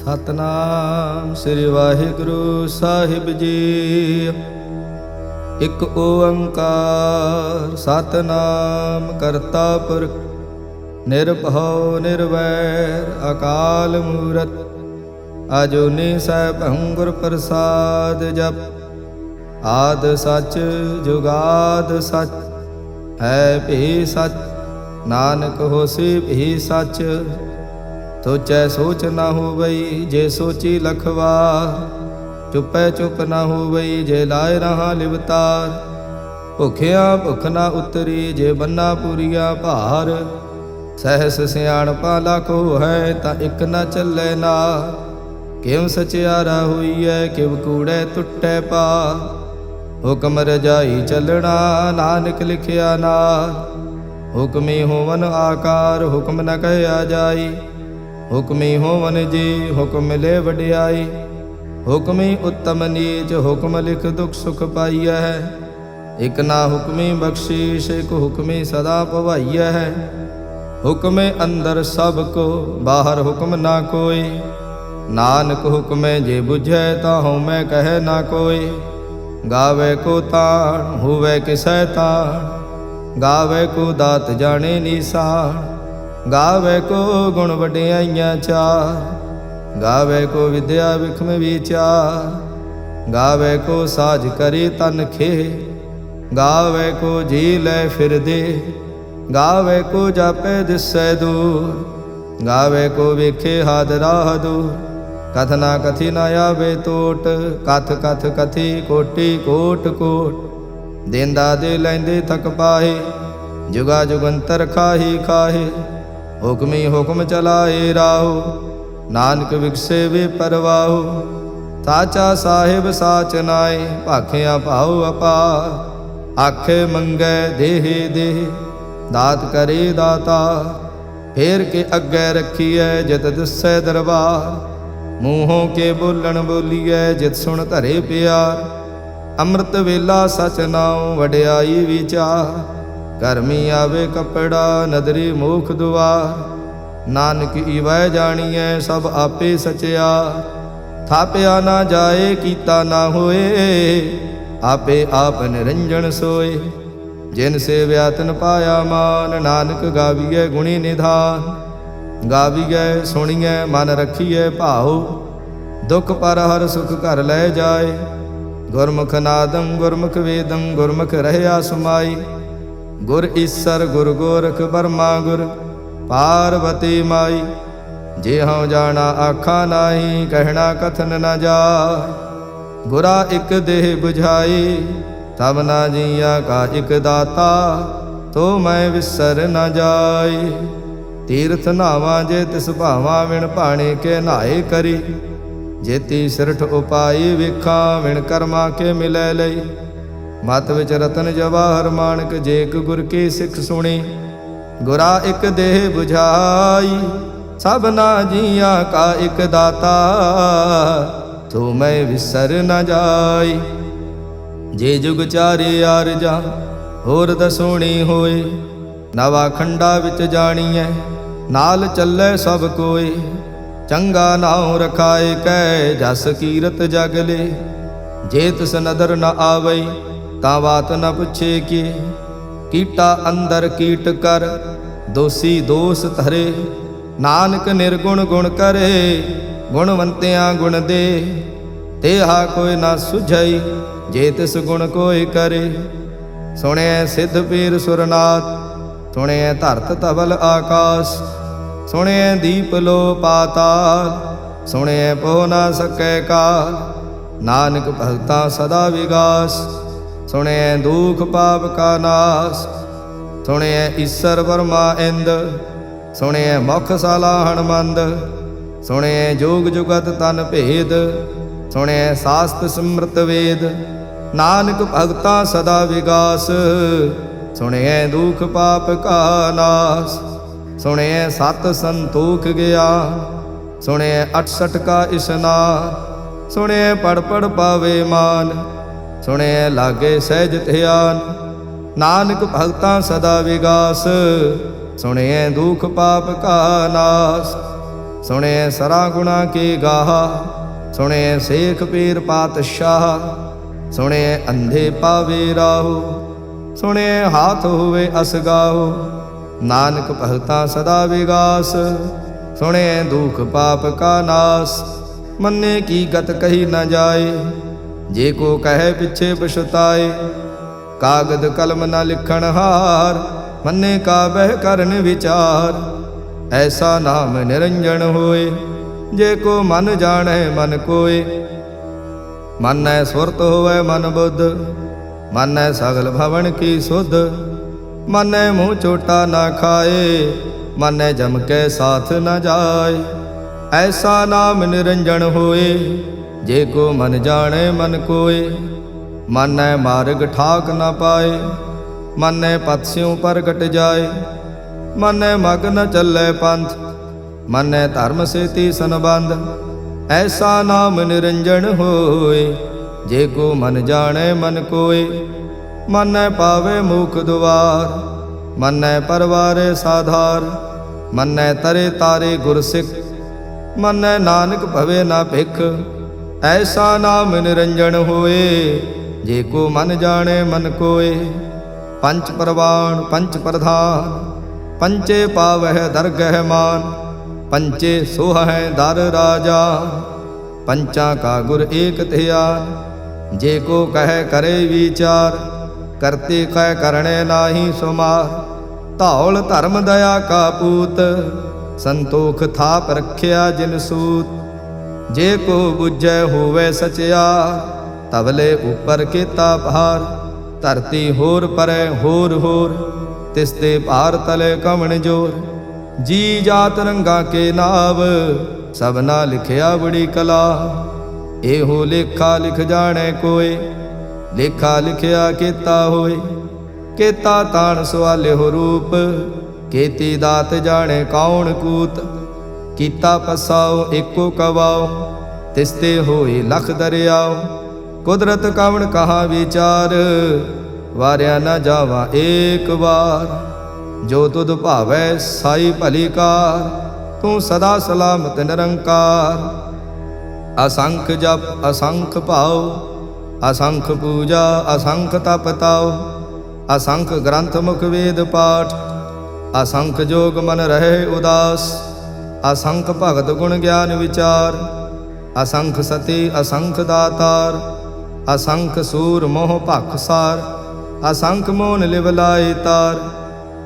ਸਤਨਾਮ ਸ੍ਰੀ ਵਾਹਿਗੁਰੂ ਸਾਹਿਬ ਜੀ। ਇਕ ਓੰਕਾਰ ਸਤਨਾਮ ਕਰਤਾ ਪੁਰਖ ਨਿਰਭਉ ਨਿਰਵੈਰ ਅਕਾਲ ਮੂਰਤ ਅਜੂਨੀ ਸੈਭੰ ਗੁਰ ਪ੍ਰਸਾਦ ਜਪ। ਆਦ ਸਚ ਜੁਗਾਦ ਸਚ ਹੈ ਭੀ ਸਚ ਨਾਨਕ ਹੋਸੀ ਭੀ ਸਚ। ਸੋਚੈ ਸੋਚ ਨਾ ਹੋਵਈ ਜੇ ਸੋਚੀ ਲਖਵਾਰ। ਚੁਪੈ ਚੁਪ ਨਾ ਹੋਵਈ ਜੇ ਲਾਇ ਰਹਾ ਲਿਵਤਾਰ। ਭੁਖਿਆ ਭੁਖ ਨਾ ਉਤਰੀ ਜੇ ਬੰਨਾ ਪੂਰੀਆ ਭਾਰ। ਸਹਿਸ ਸਿਆਣਪਾ ਲਾਖੋ ਹੈ ਤਾਂ ਇਕ ਨਾ ਚੱਲੇ ਨਾਰ। ਕਿਵ ਸਚਿਆਰਾ ਹੋਈਐ ਕਿਵ ਕੂੜੈ ਟੁੱਟੈ ਪਾ। ਹੁਕਮ ਰਜਾਈ ਚੱਲਣਾ ਨਾਨਕ ਲਿਖਿਆ ਨਾਰ। ਹੁਕਮੀ ਹੋਵਨ ਆਕਾਰ ਹੁਕਮ ਨ ਕਹਿਆ ਜਾਈ। ਹੁਕਮੀ ਹੋਵਨ ਜੀ ਹੁਕਮ ਮਿਲੇ ਵਡਿਆਈ। ਹੁਕਮੀ ਉੱਤਮ ਨੀਚ ਹੁਕਮ ਲਿਖ ਦੁਖ ਸੁਖ ਪਾਈਐ। ਇਕ ਨਾ ਹੁਕਮੀ ਬਖਸ਼ੀਸ਼ ਇਕ ਹੁਕਮੀ ਸਦਾ ਭਵਾਈਐ। ਹੁਕਮੇ ਅੰਦਰ ਸਭ ਕੋ ਬਾਹਰ ਹੁਕਮ ਨਾ ਕੋਈ। ਨਾਨਕ ਹੁਕਮੇ ਜੇ ਬੁਝੈ ਤਾਂ ਹਉਮੈ ਕਹੈ ਨਾ ਕੋਈ। ਗਾਵੇ ਕੋ ਤਾਣ ਹੋਵੇ ਕਿਸੈ ਤਾਣ। ਗਾਵੇ ਕੋ ਦਾਤ ਜਾਣੇ ਨੀਸਾਨ। ਗਾਵੇ ਕੋ ਗੁਣ ਵਡਿਆਈਆਂ ਚਾਰ। ਗਾਵੇ ਕੋ ਵਿਦਿਆ ਵਿਖਮ ਵਿਚਾਰ। ਗਾਵੇ ਕੋ ਸਾਜ ਕਰੀ ਤਨ ਖੇ। ਗਾਵੇ ਕੋ ਜੀ ਲੈ ਫਿਰਦੇ। ਗਾਵੇ ਕੋ ਜਾਪੇ ਦਿਸੈ ਦੂਰ। ਗਾਵੇ ਕੋ ਵੇਖੇ ਹਾਦ ਰਾਹ ਦੂਰ। ਕਥ ਨਾ ਕਥੀ ਨਾ ਆਵੇ ਟੋਟ। ਕਥ ਕਥ ਕਥੀ ਕੋਟੀ ਕੋਟ ਕੋਟ। ਦੇਂਦਾ ਦੇ ਲੈਂਦੇ ਥਕ ਪਾਹੇ। ਜੁਗਾ ਜੁਗੰਤਰ ਖਾਹੀ ਖਾਹੇ। ਹੁਕਮੀ ਹੁਕਮ ਚਲਾਏ ਰਾਹੋ। ਨਾਨਕ ਵਿਗਸੇ ਵੇ ਪਰਵਾਹੋ। ਸਾਚਾ ਸਾਹਿਬ ਸਾਚ ਨਾਏ ਭਾਖਿਆ ਭਾਉ ਅਪਾਰ। ਆਖੇ ਮੰਗੈ ਦੇਹ ਦੇਹ ਦਾਤ ਕਰੇ ਦਾਤਾ। ਫੇਰ ਕੇ ਅੱਗੇ ਰੱਖੀਐ ਜਿਤ ਦਿਸੈ ਦਰਬਾਰ। ਮੂੰਹੋਂ ਕੇ ਬੋਲਣ ਬੋਲੀਐ ਜਿਤ ਸੁਣ ਧਰੇ ਪਿਆਰ। ਅੰਮ੍ਰਿਤ ਵੇਲਾ ਸਚ ਨਾਉ ਵਡਿਆਈ ਵਿਚਾਰ। ਕਰਮੀ ਆਵੇ ਕਪੜਾ ਨਦਰੀ ਮੋਖ ਦੁਆਰ। ਨਾਨਕ ਈਵੈ ਜਾਣੀਐ ਸਭ ਆਪੇ ਸਚਿਆ। ਥਾਪਿਆ ਨਾ ਜਾਏ ਕੀਤਾ ਨਾ ਹੋਏ। ਆਪੇ ਆਪ ਨਿਰੰਜਨ ਸੋਏ। ਜਿਨ ਸੇਵਿਆ ਤਿਨ ਪਾਇਆ ਮਾਨ। ਨਾਨਕ ਗਾਵੀਐ ਗੁਣੀ ਨਿਧਾਨ। ਗਾਵੀਐ ਸੁਣੀਐ ਮਨ ਰਖੀਐ ਭਾਉ। ਦੁਖ ਪਰ ਹਰ ਸੁਖ ਘਰ ਲੈ ਜਾਏ। ਗੁਰਮੁਖ ਨਾਦੰ ਗੁਰਮੁਖ ਵੇਦੰ ਗੁਰਮੁਖ ਰਹਿਆ ਸਮਾਈ। ਗੁਰ ਈਸਰ ਗੁਰ ਗੋਰਖ ਬਰਮਾ ਗੁਰ ਪਾਰਵਤੀ ਮਾਈ। ਜੇ ਹਉ ਜਾਣਾ ਆਖਾ ਨਾਹੀ ਕਹਿਣਾ ਕਥਨ ਨ ਜਾਏ। ਗੁਰਾ ਇਕ ਦੇਹ 부ਝਾਈ ਤਬ ਨਾ ਜੀਆ ਕਾ ਇਕ ਦਾਤਾ। ਤੋ ਮੈਂ ਵਿਸਰ ਨ ਜਾਈ। ਤੀਰਥ ਨਾਵਾਂ ਜੇ ਤਿਸ ਭਾਵਾਂ ਵਿਣ ਭਾਣੇ ਕੇ ਨਾਏ ਕਰੀ। ਜੇਤੀ ਸਿਰਠ ਉਪਾਈ ਵੇਖਾਂ ਵਿਣ ਕਰਮਾ ਕੇ ਮਿਲੈ ਲਈ। ਮਤ ਵਿੱਚ ਰਤਨ ਜਵਾਹਰ ਮਾਣਕ ਜੇ ਇਕ ਗੁਰ ਕੀ ਸਿੱਖ ਸੁਣੀ। ਗੁਰਾ ਇਕ ਦੇਹ 부ਝਾਈ ਸਭ ਨਾ ਜੀਆਂ ਕਾ ਇਕ ਦਾਤਾ। ਤੋ ਮੈਂ ਵਿਸਰ ਨ ਜਾਈ। ਜੇ ਜੁਗ ਚਾਰੇ ਆਰਜਾ ਹੋਰ ਦਸੋਣੀ ਹੋਏ। ਨਵਾ ਖੰਡਾ ਵਿੱਚ ਜਾਣੀਐ ਨਾਲ ਚੱਲੇ ਸਭ ਕੋਏ। ਚੰਗਾ ਨਾਉ ਰਖਾਏ ਕੈ ਜਸ ਕੀਰਤ ਜਗ ਲੇ। ਜੇ ਤਿਸ ਨਦਰ ਨ ਆਵਈ ਤਾਂ ਬਾਤ ਨ ਪੁੱਛੇ ਕੀ। ਕੀਟਾ ਅੰਦਰ ਕੀਟ ਕਰ ਦੋਸੀ ਦੋਸ ਧਰੇ। ਨਾਨਕ ਨਿਰਗੁਣ ਗੁਣ ਕਰੇ ਗੁਣਵੰਤਿਆਂ ਗੁਣ ਦੇ। ਤੇਹਾ ਕੋਈ ਨਾ ਸੁਝਈ ਜੇ ਤਿਸ ਗੁਣ ਕੋਈ ਕਰੇ। ਸੁਣਿਐ ਸਿੱਧ ਪੀਰ ਸੁਰਨਾਥ ਸੁਣਿਐ ਧਰਤ ਧਵਲ ਆਕਾਸ। ਸੁਣਿਐ ਦੀਪ ਲੋ ਪਾਤਾਲ ਸੁਣਿਐ ਪੋ ਨਾ ਸਕੈ ਕਾਲ। ਨਾਨਕ ਭਗਤਾ ਸਦਾ ਵਿਗਾਸ ਸੁਣਿਐ ਦੁਖ ਪਾਪ ਕਾ ਨਾਸ। ਸੁਣਿਐ ਈਸਰ ਬਰਮਾ ਇੰਦ ਸੁਣਿਐ ਮੁਖ ਸਾਲਾ ਹਣਮੰਦ। ਸੁਣਿਐ ਜੋਗ ਜੁਗਤ ਤਨ ਭੇਦ ਸੁਣਿਐ ਸਾਸਤ ਸਿਮਰਤ ਵੇਦ। ਨਾਨਕ ਭਗਤਾ ਸਦਾ ਵਿਗਾਸ ਸੁਣਿਐ ਦੁਖ ਪਾਪ ਕਾ ਨਾਸ। ਸੁਣਿਐ ਸਤ ਸੰਤੋਖ ਗਿਆਨ ਸੁਣਿਐ 68 ਕਾ ਇਸਨਾਨ। ਸੁਣਿਐ ਪੜ ਪੜ ਪਾਵੇ ਮਾਨ ਸੁਣਿਐ ਲਾਗੇ ਸਹਿਜ ਧਿਆਨ। ਨਾਨਕ ਭਗਤਾਂ ਸਦਾ ਵਿਗਾਸ ਸੁਣਿਐ ਦੁਖ ਪਾਪ ਕਾ ਨਾਸ। सुने सरा गुणा के गाहा, सुने शेख पीर पातशाह, सुने अंधे पावे राहो, सुने हाथ हुए असगाहो, नानक भगता सदा विगास, सुने दुख पाप का नाश, मन्ने की गत कही न जाए, जे को कहे पिछे पछताए, कागद कलम न लिखण हार, मन्ने का बह करन विचार, ऐसा नाम निरंजन होए, जे को मन जाने मन कोय, मन सुरत होवे मन बुद्ध, मन सगल भवन की सुध, मन मुँह चोटा न खाए, मन जम के साथ न जाए, ऐसा नाम निरंजन होए, जे को मन जाने मन कोय, मन मार्ग ठाक न पाए, मन पथस्यों पर कट जाए, मन मग न चले पंथ, मन धर्म से तीसन बंध, ऐसा नाम निरंजन होए, जे को मन जाने मन कोय, मन पावे मुख द्वार, मन परवारे साधार, मन तरे तारे गुरसिख, मन नानक भवे ना भिख, ऐसा नाम निरंजन होए, जे को मन जाने मन कोय, पंच परवान पंच प्रधान, पंचे पावह दरगह मान, पंचे सोह दर राजा, पंचा का गुर एक ध्यान, जे को कह करे विचार, करते कह करणे नाही सुमार, धौल धर्म दया का पूत, संतोख थाप रखिया जिन सूत, जे को बुझै होवे सचियार, तबले ऊपर केता भार, धरती होर परै होर होर, तिसते भार तले कमण जोर, जी जात रंगा के नाव, सबना लिखिया बड़ी कला, एहो लेखा लिख जाने कोय, लेखा लिखिया केता होए, केता ताण सवाले हो रूप, केती दात जाने कौन कूत, कीता पसाओ एको कवाओ, तिसते होए लख दरियाओ, कुदरत कवण कहा विचार, वारिया न जावा एक बार, जो तुद भावै साई भली कार, तू सदा सलामत निरंकार, असंख जप असंख भाव, असंख पूजा असंख तप ताओ, असंख ग्रंथ मुख वेद पाठ, असंख जोग मन रहे उदास, असंख भगत गुण ज्ञान विचार, असंख सती असंख दातार, असंख सूर मोह भखसार, असंख मोन लिवलाई तार,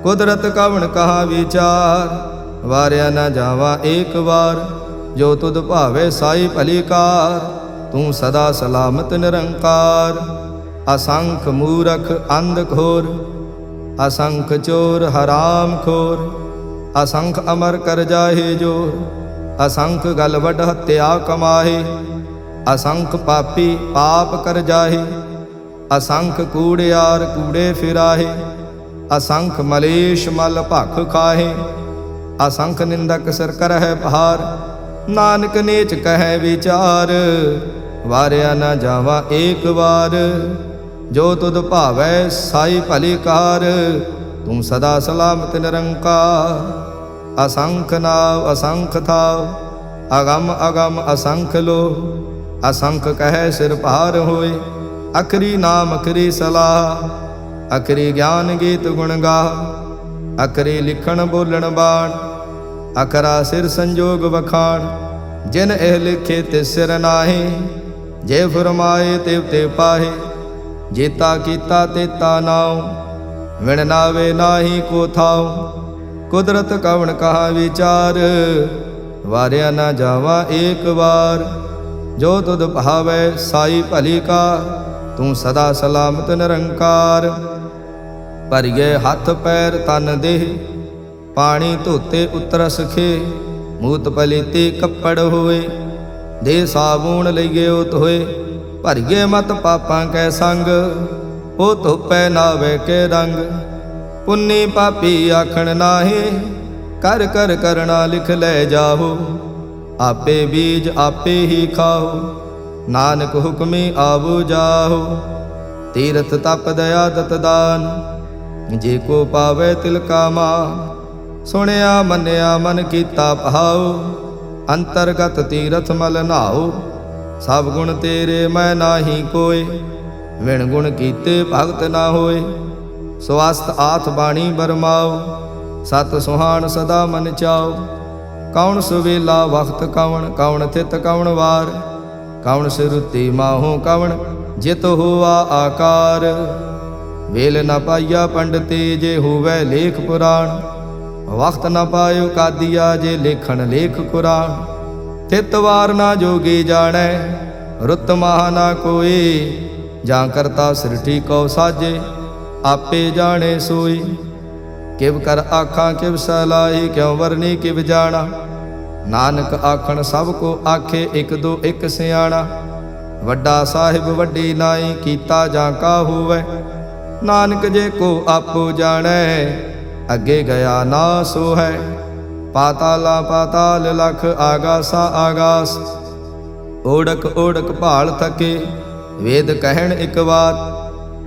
कुदरत कवण कहा विचार, वारिया न जावा एक बार, जो तुद भावे साई भली कार, तू सदा सलामत निरंकार, असंख मूरख अंध घोर, असंख चोर हराम खोर, असंख अमर कर जाहे जोर, असंख गल वड हत्या कमाहे, असंख पापी पाप कर जाहे, असंख कूड़ियार कूड़े फिराहे, असंख मलेश मल भख खाहे, असंख निंदक सिर करह भार, नानक नीच कह विचार, वारिया न जावा एक बार, जो तुद भावै साई भली कार, तू सदा सलामत निरंकार, असंख नाव असंख थाव, अगम अगम असंख लो, असंख कह सिर पार होए, अखरी नाम अखरी सलाह, अखरी ज्ञान गीत गुण गा, अखरी लिखण बोलण बाण, अखरा सिर संजोग वखाण, जिन एह लिखे तिस सिर नाहे, जे फरमाए तिव ते पाहे, जेता कीता तेता नाव, विण नावे नाही को थाव, कुदरत कवण कहा विचार, वारिया न जावा एक बार, जो तुद भावै साई भली का, तू सदा सलामत निरंकार, भरिए हथ पैर तन देह, पानी धोते उतरस खे, मूत पलीते कपड़ होए, दे साबून लईए उत होए, भरिए मत पापां कै संग, ओ धोपै नावे के रंग, पुन्नी पापी आखण नाहे, कर कर करना लिख ले जाहो, आपे बीज आपे ही खाओ, नानक हुक्मी आवो जाहो, तीरथ तप दया दत दान, जे को पावे तिल का मान, सुनिया मन्या मन कीता भाओ, अंतर्गत तीरथ मल नहाओ। सब गुण तेरे मैं नाही कोय, विण गुण कीते भगत ना होए। स्वस्थ आथ बाणी बरमाओ, सत सुहान सदा मन चाओ। कौन सुवेला वक्त कौन, कौन थित कौन वार। कौन सिरुति माहो कौन, जित हुआ आकार। वेल न पाइया पंडिते, जे होवै लेख पुराण। वक्त न पायो कादिया, जे लेखन लेख कुरान। थित वार ना जोगी जानै, रुत महा ना कोई। जां करता सृष्टि कौ साजे, आपे जाने सोई। किव कर आखां किव सलाही, क्यों वरनी किव जाना। नानक आखण सब को आखे, एक दो एक सियाणा। वड्डा साहिब वड्डी नाई, कीता जां का होवै। नानक जे को आपो जानै, अगे गया ना सो है। पाताला पाताल लख, आगासा आगास। ओढ़क ओढ़क भाल थके, वेद कहन एक बात।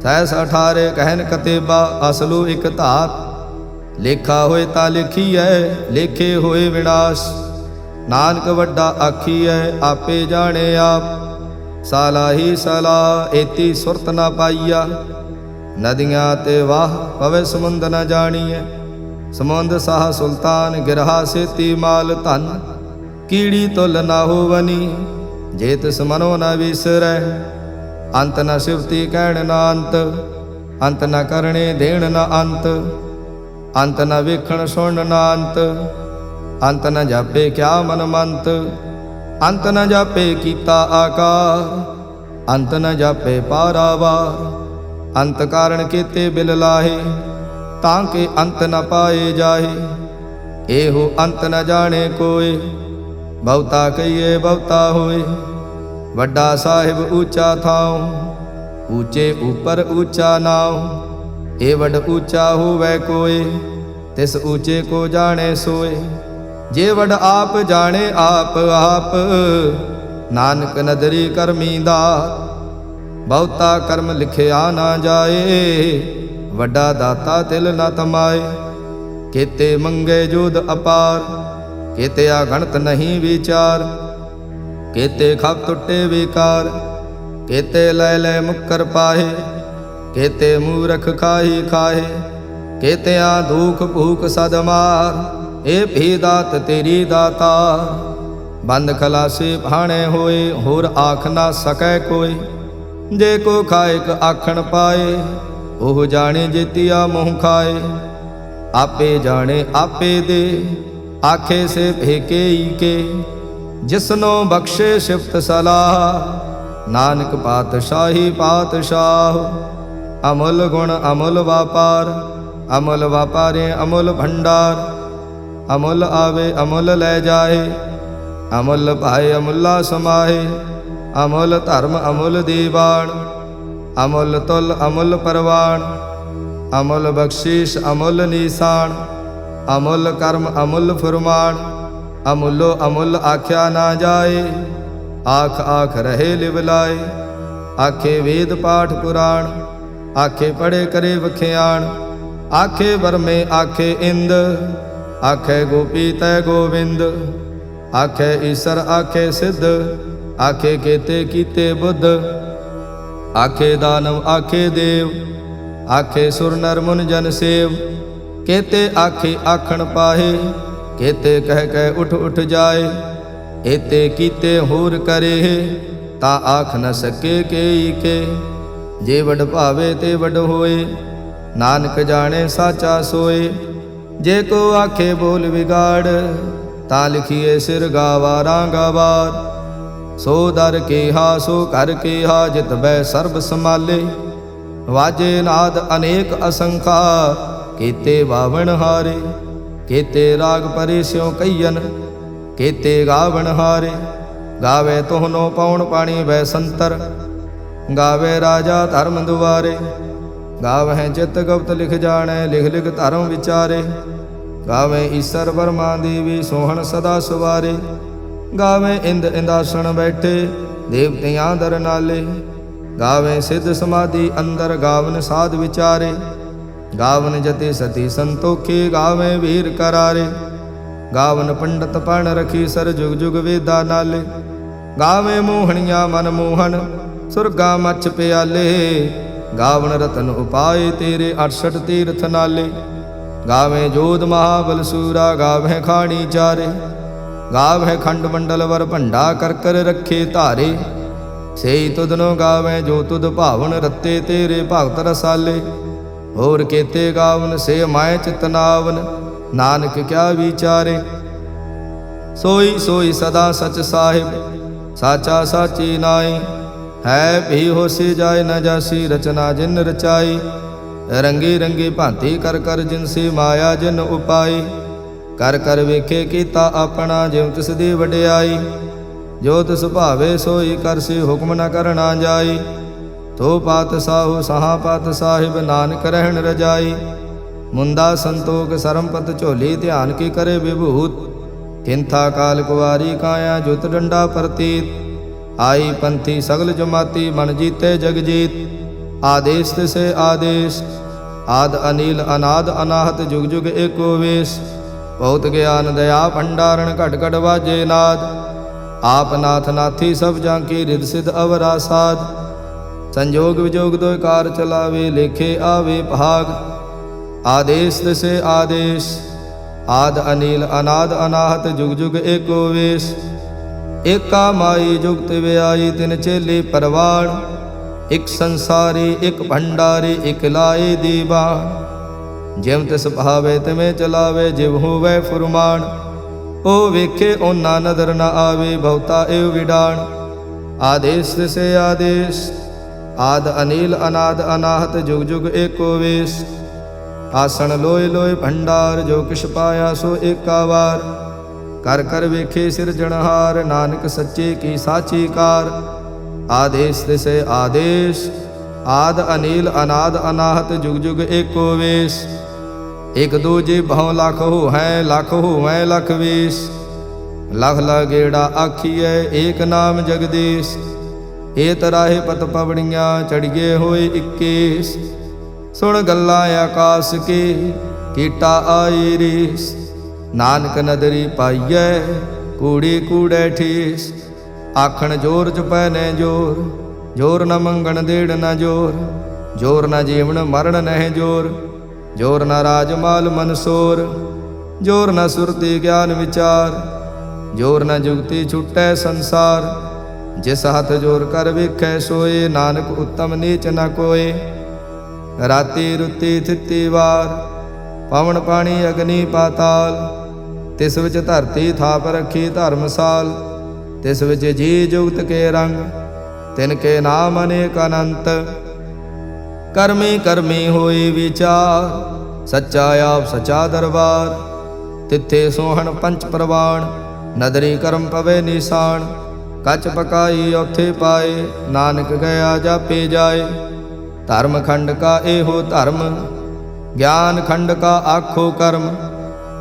सैस 18 कहन कतेबा, असलू एक धात। लेखा होए ता लिखीऐ, लेखे होए विनाश। नानक वड्डा आखीऐ, आपे जाने आप। साला ही सला, एती सुरत ना पाईया। नदियाँ ते वाह, पवे समुंद न जानिए। समुंद साह सुल्तान, गिरहा सेती माल धन। कीड़ी तुल ना होवनी, जे तिस मनो न विसरै। अंत न सिवती कहण न अंत, अंत न करणे देण न अंत। अंत न वेखण सुण न अंत, अंत न जापे क्या मन मंत। अंत न जापे कीता आकार, अंत न जापे पारावार। अंत कारण केते बिल लाहे, तांके अंत न पाए जाहे। एहो अंत न जाने कोय, बहुता कहिए बहुता होए। वड्डा साहिब ऊंचा थाओ, ऊंचे ऊपर ऊंचा नाओ। ए वड ऊंचा होवै कोय, तिस ऊंचे को जाने सोए। जे वड आप जाने आप आप, नानक नदरी करमी दात। बहुता कर्म लिखिया ना जाए, वड्डा दाता तिल न तमाए। केते मंगे जोध अपार, केते अगणत नहीं विचार। केते खप टुटे विकार, केते लय लय मुक्कर पाहे। केते मूरख खाही खाहे, केते दुख भूख सद मार। ए भी दात तेरी दाता, बंद खलासी भाणे होए। होर आख ना सकै कोई, जे को खाएक आखण पाए। ओह जाने जेतिया मोह खाए। आपे जाने आपे दे, आखे से फेके ही के। जिसनो बख्शे सिफत सलाह, नानक पातशाही पातशाह। अमुल गुण अमुल व्यापार, अमुल व्यापारे अमुल भंडार। अमुल आवे अमुल लै जाए, अमुल पाए अमुला समाहे। अमुल धर्म अमुल दीवान, अमुल तुल अमुल परवान। अमुल बख्शीश अमुल निशान, अमुल कर्म अमुल फुरमान। अमुलो अमुल आख्या ना जाए, आख आख रहे लिवलाए। आखे वेद पाठ पुराण, आखे पढ़े करे वख्याण। आखे बरमे आखे इंद, आखे गोपी तय गोविंद। आखे ईसर आखे सिद्ध, आखे केते कीते बुद्ध। आखे दानव आखे देव, आखे सुर नर मुन जन सेव। केते आखे आखण पाहे, केते कह कह उठ उठ जाए। एते कीते होर करे, ता आख न सके केई के। जे वड भावे ते वड होए, नानक जाने साचा सोए। जे को आखे बोल बिगाड़, ता लिखिए सिर गावारा गवार। सो दर केहा सो कर केहा, जित बै सर्ब समाले। वाजे नाद अनेक असंखा, केते बावण हारे। केते राग परे स्यों कईयन, केते गावण हारे। गावे तोहनो पौण पाणी वै संतर, गावे राजा धर्म दुआरे। गावह चित गुप्त लिख जाने, लिख लिख धर्म विचारे। गावे ईसर वर्मा देवी, सोहन सदा सुवारे। गावे इंद इंदासन बैठे, देवतियां दर नाले। गावे सिद्ध समाधि अंदर, गावन साध विचारे। गावन जति सती संतोखे, गावे वीर करारे। ਗਾਵਨ ਪੰਡਤ ਪਣ ਰਖੀ ਸਰ ਜੁਗ ਜੁਗ ਵੇਦਾ ਨਾਲੇ। ਗਾਵੇ ਮੋਹਣੀਆਂ ਮਨ ਮੋਹਨ ਸੁਰਗਾ ਮੱਛ ਪਿਆਲੇ। ਗਾਵਨ ਰਤਨ ਉਪਾਏ ਤੇਰੇ 68 ਤੀਰਥ ਨਾਲੇ। ਗਾਵੇ ਜੋਧ ਮਹਾਬਲ ਸੂਰਾ ਗਾਵੇ ਖਾਣੀ ਚਾਰੇ। ਗਾਵੇ ਖੰਡ ਮੰਡਲ ਵਰ ਭੰਡਾ ਕਰ ਕਰ ਰੱਖੇ ਧਾਰੇ। ਸੇਈ ਤੁਧਨੋ ਗਾਵੇ ਜੋ ਤੁਧ ਭਾਵਨ ਰੱਤੇ ਤੇਰੇ ਭਗਤ ਰਸਾਲੇ। ਹੋਰ ਕੇਤੇ ਗਾਵਨ ਸੇ ਮਾਇ ਚਿਤਨਾਵਨ ਨਾਨਕ ਕਿਆ ਵਿਚਾਰੇ। ਸੋਈ ਸੋਈ ਸਦਾ ਸਚ ਸਾਹਿਬ ਸਾਚਾ ਸਾਚੀ ਨਾਈ। ਹੈ ਭੀ ਹੋਸੀ ਜਾਏ ਨ ਜਾਸੀ ਰਚਨਾ ਜਿਨ ਰਚਾਈ। ਰੰਗੀ ਰੰਗੀ ਭਾਂਤੀ ਕਰ ਕਰ ਜਿਨ ਸੇ ਮਾਇਆ ਜਿਨ ਉਪਾਈ। ਕਰ ਕਰ ਵੇਖੇ ਕੀਤਾ ਆਪਣਾ ਜਿਉ ਤਿਸ ਦੀ ਵਡਿਆਈ। ਜੋ ਤਿਸ ਭਾਵੇ ਸੋਈ ਕਰਸੀ ਹੁਕਮ ਨ ਕਰਨਾ ਜਾਈ। ਤੋ ਪਾਤ ਸਾਹੂ ਸਹਾ ਪਾਤ ਸਾਹਿਬ ਨਾਨਕ ਰਹਿਣ ਰਜਾਈ। ਮੁੰਦਾ ਸੰਤੋਖ ਸਰਮਪਤ ਝੋਲੀ ਧਿਆਨ ਕੀ ਕਰੇ ਵਿਭੂਤ। ਕਿੰਥਾ ਕਾਲ ਕੁਵਾਰੀ ਕਾਇਆ ਜੁਤ ਡੰਡਾ ਪ੍ਰਤੀਤ। ਆਈ ਪੰਥੀ ਸਗਲ ਜਮਾਤੀ ਮਨ ਜੀਤੇ ਜਗ ਜੀਤ। ਆਦੇਸ਼ ਤਿਸੇ ਆਦੇਸ਼ ਆਦ ਅਨੀਲ ਅਨਾਦ ਅਨਾਹਤ ਜੁਗ ਜੁਗ ਏਕੋ ਵੇਸ। ਬਹੁਤ ਗਿਆਨ ਦਇਆ ਭੰਡਾਰਨ ਘਟ ਘਟ ਵਾਜੇ ਨਾਦ। ਆਪ ਨਾਥ ਨਾਥੀ ਸਭ ਜਾਂ ਕੀ ਰਿਦ ਸਿਧ ਅਵਰਾ ਸਾਧ। ਸੰਜੋਗ ਵਿਜੋਗ ਦੋਇ ਕਾਰ ਚਲਾਵੇ ਲੇਖੇ ਆਵੇ ਭਾਗ। ਆਦੇਸ਼ ਤਿਸੇ ਆਦੇਸ਼ ਆਦ ਅਨੀਲ ਅਨਾਦ ਅਨਾਹਤ ਜੁਗ ਜੁਗ ਏਕੋ ਵੇਸ। ਏਕਾ ਮਾਈ ਜੁਗਤ ਵਿਆਈ ਤਿਨ ਚੇਲੇ ਪਰਵਾਣ। ਇਕ ਸੰਸਾਰੀ ਇਕ ਭੰਡਾਰੀ ਇਕ ਲਾਏ ਦੀਵਾਨ। ਜਿਮ ਤਿਸ ਭਾਵੇ ਤਿਵੇਂ ਚਲਾਵੇ ਜਿਵ ਹੋਵੇ ਫੁਰਮਾਨ। ਉਹ ਵੇਖੇ ਓਨਾ ਨਦਰ ਨ ਆਵੇ ਬਹੁਤਾ ਏਵ ਵਿਡਾਣ। ਆਦੇਸ਼ ਤਿਸੇ ਆਦੇਸ਼ ਆਦ ਅਨੀਲ ਅਨਾਦ ਅਨਾਹਤ ਜੁਗ ਜੁਗ ਏਕੋ ਵੇਸ। ਆਸਣ ਲੋਏ ਲੋਏ ਭੰਡਾਰ ਜੋ ਕਿਛ ਪਾਇਆ ਸੋ ਏਕਾ ਵਾਰ। ਕਰ ਕਰ ਵੇਖੇ ਸਿਰਜਣਹਾਰ ਨਾਨਕ ਸੱਚੇ ਕੀ ਸਾਚੀ ਕਾਰ। ਆਦੇਸ਼ ਤਿਸੇ ਆਦੇਸ਼ ਆਦ ਅਨੀਲ ਅਨਾਦ ਅਨਾਹਤ ਜੁਗ ਜੁਗ ਏਕੋ ਵੇਸ। ਇਕ ਦੂਜੇ ਬਹੁ ਲਖ ਹੋਵੈ ਲਖ ਹੋਵੈ ਲਖ ਵੇਸ। ਲਖ ਲਗੇੜਾ ਆਖੀਐ ਏਕ ਨਾਮ ਜਗਦੀਸ਼। ਏ ਤਰਾਹੇ ਪਤ ਪਵੜੀਆਂ ਚੜੀਏ ਹੋਏ ਇੱਕੇਸ। ਸੁਣ ਗੱਲਾਂ ਆਕਾਸ ਕੇ ਕੀਟਾ ਆਈ ਰੀਸ। ਨਾਨਕ ਨਦਰੀ ਪਾਈਐ ਕੂੜੀ ਕੂੜੈ ਠੇਸ। ਆਖਣ ਜੋਰ ਚੁਪੈ ਨੈ ਜੋਰ ਜੋਰ ਨ ਮੰਗਣ ਦੇੜ ਨ ਜੋਰ। ਜੋਰ ਨ ਜੀਵਨ ਮਰਨ ਨਹਿ ਜੋਰ ਜੋਰ ਨ ਰਾਜ ਮਾਲ ਮਨਸੋਰ। ਜੋਰ ਨ ਸੁਰਤੀ ਗਿਆਨ ਵਿਚਾਰ ਜੋਰ ਨ ਜੁਗਤੀ ਛੁਟੈ ਸੰਸਾਰ। ਜਿਸ ਹੱਥ ਜੋਰ ਕਰ ਵੇਖੈ ਸੋਏ ਨਾਨਕ ਉੱਤਮ ਨੀਚ ਨ ਕੋਏ। ਰਾਤੀ ਰੁੱਤੀ ਥਿੱਤੀ ਵਾਰ ਪਵਨ ਪਾਣੀ ਅਗਨੀ ਪਾਤਾਲ। ਤਿਸ ਵਿੱਚ ਧਰਤੀ ਥਾਪ ਰੱਖੀ ਧਰਮਸਾਲ। ਤਿਸ ਵਿੱਚ ਜੀ ਜੁਗਤ ਕੇ ਰੰਗ ਤਿਨ ਕੇ ਨਾਮ ਅਨੇਕ ਅਨੰਤ। ਕਰਮੀ ਕਰਮੀ ਹੋਈ ਵਿਚਾਰ ਸੱਚਾ ਆਪ ਸੱਚਾ ਦਰਬਾਰ। ਤਿੱਥੇ ਸੋਹਣ ਪੰਚ ਪ੍ਰਵਾਣ ਨਦਰੀ ਕਰਮ ਪਵੇ ਨਿਸ਼ਾਨ। ਕੱਚ ਪਕਾਈ ਉੱਥੇ ਪਾਏ ਨਾਨਕ ਗਿਆ ਜਾਪੇ ਜਾਏ। ਧਰਮ ਖੰਡ ਕਾ ਇਹੋ ਧਰਮ ਗਿਆਨ ਖੰਡ ਕਾ ਆਖੋ ਕਰਮ।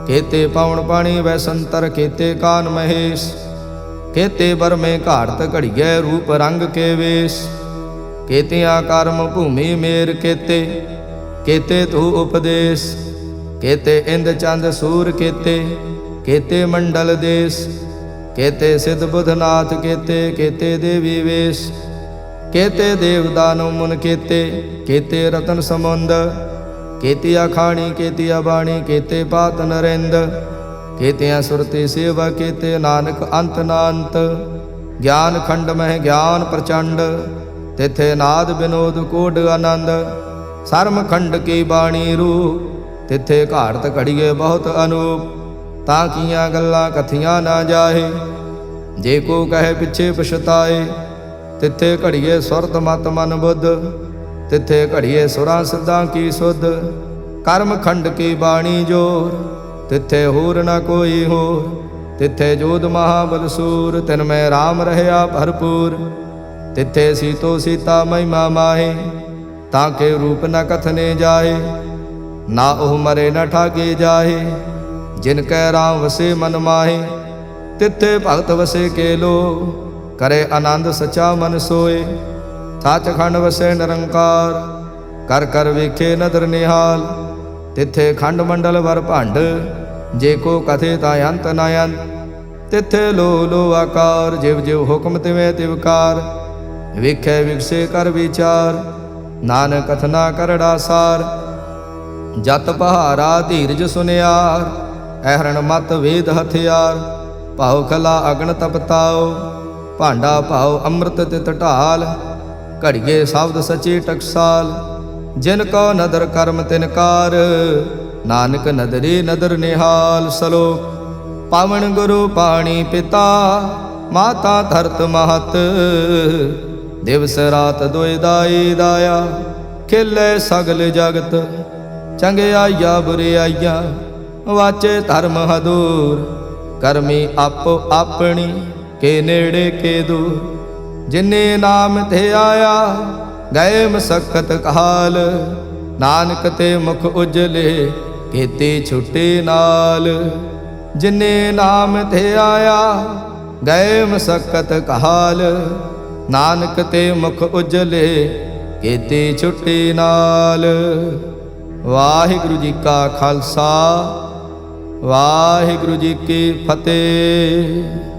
ਕੇਤੇ ਪਵਨ ਪਾਣੀ ਵੈ ਸੰਤਰ ਕੇਤੇ ਕਾਨ ਮਹੇਸ਼। ਕੇਤੇ ਬਰਮੇ ਘਾੜਤ ਘੜੀਐ ਰੂਪ ਰੰਗ ਕੇ ਵੇਸ਼। ਕੇਤਿਆਂ ਕਰਮ ਭੂਮੀ ਮੇਰ ਕੇਤੇ ਕੇਤੇ ਤੂ ਉਪਦੇਸ਼। ਕੇਤੇ ਇੰਦ ਚੰਦ ਸੂਰ ਕੇਤੇ ਕੇਤੇ ਮੰਡਲ ਦੇਸ। ਕੇਤੇ ਸਿਧ ਬੁਧਨਾਥ ਕੇਤੇ ਕੇਤੇ ਦੇਵੀ ਵੇਸ਼। ਕੇਤੇ ਦੇਵ ਦਾਨਵ ਮੁਨ ਕੇਤੇ ਕੇਤੇ ਰਤਨ ਸਮੁੰਦ। ਕੇਤਿਆ ਖਾਣੀ ਕੇਤਿਆ ਬਾਣੀ ਕੇਤੇ ਪਾਤ ਨਰਿੰਦ। ਕੇਤਿਆਂ ਸੁਰਤੀ ਸੇਵਾ ਕੇਤੇ ਨਾਨਕ ਅੰਤ ਨਾ ਅੰਤ। ਗਿਆਨ ਖੰਡ ਮਹਿ ਗਿਆਨ ਪ੍ਰਚੰਡ ਤਿਥੇ ਨਾਦ ਬਿਨੋਦ ਕੋਡ ਆਨੰਦ। ਸਰਮ ਖੰਡ ਕੀ ਬਾਣੀ ਰੂਪ ਤਿਥੇ ਘਾੜਤ ਘੜੀਏ ਬਹੁਤ ਅਨੂਪ। ਤਾਂ ਕੀਆਂ ਗੱਲਾਂ ਕਥੀਆਂ ਨਾ ਜਾਹੇ ਜੇ ਕੋ ਕਹੇ ਪਿੱਛੇ ਪਛਤਾਏ। ਤਿੱਥੇ ਘੜੀਏ ਸੁਰਤ ਮਤ ਮਨ ਬੁੱਧ ਤਿੱਥੇ ਘੜੀਏ ਸੁਰਾਂ ਸਿੱਧਾਂ ਕੀ ਸੁਧ। ਕਰਮ ਖੰਡ ਕੀ ਬਾਣੀ ਜੋਰ ਤਿੱਥੇ ਹੋਰ ਨਾ ਕੋਈ ਹੋਰ। ਤਿੱਥੇ ਜੋਧ ਮਹਾਬਲ ਸੂਰ ਤਿਨ ਮੈਂ ਰਾਮ ਰਹਿਆ ਭਰਪੂਰ। ਤਿੱਥੇ ਸੀਤੋ ਸੀਤਾ ਮਹਿਮਾ ਮਾਹੇ ਤਾਂ ਕੇ ਰੂਪ ਨ ਕਥਨੇ ਜਾਏ। ਨਾ ਉਹ ਮਰੇ ਨ ਠਾਗੇ ਜਾਹੇ ਜਿਨ ਕੈ ਰਾਮ ਵਸੇ ਮਨ ਮਾਹੇ। ਤਿੱਥੇ ਭਗਤ ਵਸੇ ਕੇ ਲੋ ਕਰੇ ਆਨੰਦ ਸਚਾ ਮਨ ਸੋਏ। ਸੱਚਖੰਡ ਵਸੈ ਨਿਰੰਕਾਰ ਕਰ ਕਰ ਵੇਖੇ ਨਦਰ ਨਿਹਾਲ। ਤਿੱਥੇ ਖੰਡ ਮੰਡਲ ਵਰ ਭੰਡ जे को कथे ता अंत न अंत। तिथे लो लो आकार, जिव जिव हुक्म तिवें तिवकार। विखे विकसे कर विचार, नानक कथना करड़ा सार। जत पहारा धीरज सुनियार, अहरण मत वेद हथियार। भाव खला अग्न तपताओ, भांडा भाव अमृत तित ढाल। घड़िए शब्द सची टकसाल, जिनको नदर कर्म तिनकार। नानक नदरी नदर निहाल। सलोक पावन गुरु पाणी पिता, माता धरत महत। दिवस रात दुई दाई दाया, खिले सगल जगत। चंगियाइया बुरियाइया, वाचे धर्म हदूर। करमी आपो अपनी, के नेड़े के दूर। जिन्ने नाम थे आया, गए मसक्कत काल। नानक ते मुख उजले, केते छुटे नाल। जिन्ने नाम थे आया, गए मसक्कत काल। नानक ते मुख उजले, केते छुटे नाल। वाहिगुरु जी का खालसा, वाहिगुरु जी की फतेह।